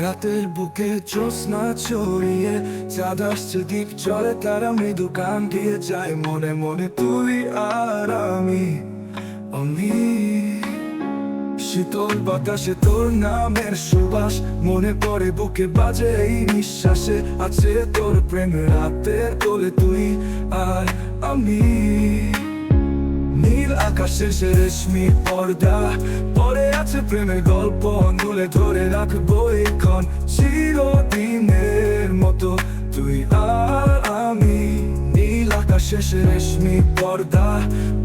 রাতের বুকে জ্যোৎস্না ছড়িয়ে চাঁদ আসছে, দ্বীপ জলে তারা মৃদু গান দিয়ে যায় মনে মনে তুই আর আমি। শীতল বাতাসে তোর নামের সুবাস মনে পড়ে, বুকে বাজে এই নিঃশ্বাসে আছে তোর প্রেমের রাতের তোলে তুই আর আমি। নীল আকাশে সে রেশমি পর্দা পরে আছে প্রেমের গল্প, আঙুলে ধরে রাখবো এখন চিরদিনের মতো তুই আর আমি। নীল আকাশে সে রেশমি পর্দা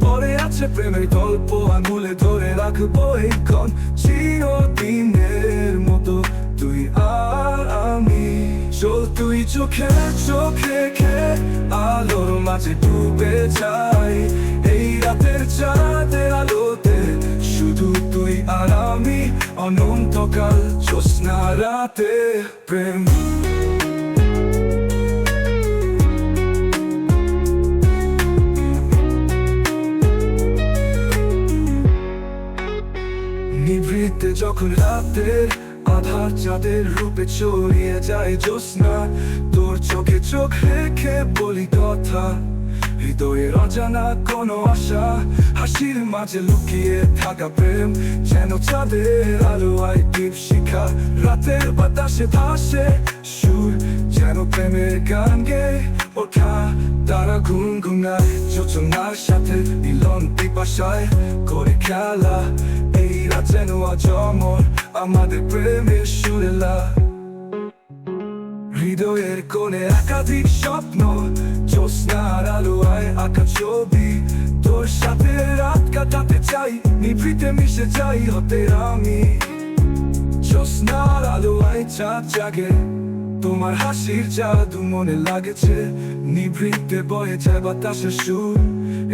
পরে আছে প্রেমের গল্প, আঙুলে ধরে রাখবো এখন চিরদিনের মতো তুই আর আমি। চল তুই চোখে চোখে রেখে আলোর মাঝে ডুবে যাই, এই রাতের চাঁদের আলোতে শুধু তুই আর আমি। অনন্তকাল জ্যোৎস্না রাতে প্রেম। নিভৃতে যখন রাতের আধার চাঁদের রূপে ছড়িয়ে যায় জ্যোৎস্না, তোর চোখে চোখ রেখে বলি কথা, হৃদয়ের অজানা কোনো আশা, হাসির মাঝে লুকিয়ে থাকা প্রেম যেন চাঁদের আলোয় দীপ শিখা। রাতের বাতাসে ভাসে সুর যেন প্রেমের গান গেয়ে ওঠা, তারা গুনগুনায় যোজনার সাথে মিলন পিপাসায় করে খেলা। এই রাত যেন আজ অমর আমাদের প্রেমের সুরেলা। হৃদয়ের কোণে একাধিক স্বপ্ন, জ্যোৎস্নার আলোয় আঁকা ছবি, তোর সাথে রাত কাটাতে চাই, নিভৃতে মিশে যাই হতে আমি। জ্যোৎস্নার আলোয় চাঁদ জাগে, তোমার হাসির জাদু মনে লাগেছে, নিভৃতে বয়ে যায় বাতাসের সুর,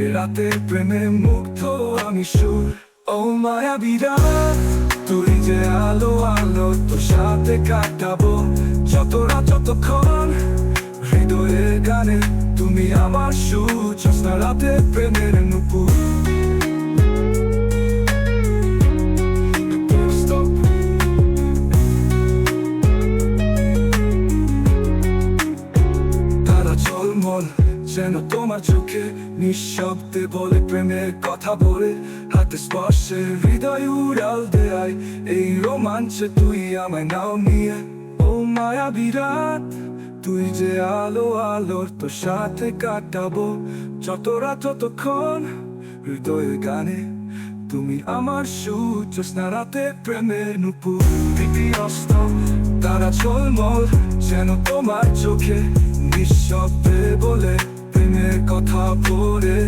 এ রাতে প্রেমে মুগ্ধ আমি সুর। ও মায়াবী রাত, তুই যে আলো আলো, তোর সাথে কাটাবো যত রাত যতক্ষণ, হৃদয়ের গানে তুমি আমার সুর, জ্যোৎস্না রাতে প্রেমের নুপুর। তারা ঝলমল যেন তোমার চোখে নিঃশব্দে বলে প্রেমের কথা বলে, হাতে স্পর্শে হৃদয় উড়াল দেয়, এই রোমাঞ্চে তুই আমায় নাও নিয়ে। ও মায়াবী রাত, তুই যে আলো আলোর, তোর সাথে কাটাবো যত রাত যতক্ষণ, হৃদয়ের গানে তুমি আমার সুর, জ্যোৎস্না রাতে প্রেমের নুপুর। অস্ত তারা ঝলমল যেন তোমার চোখে নিঃশব্দে বলে প্রেমের কথা বলে,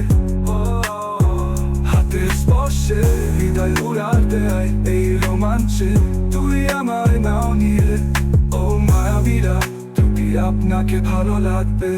হাতের স্পর্শে হৃদয় উড়াল দেয়, এই রোমাঞ্চে তুই আমায় নাও নিয়ে। ও মায়াবী রাত, আপনাকে ভালো লাগবে।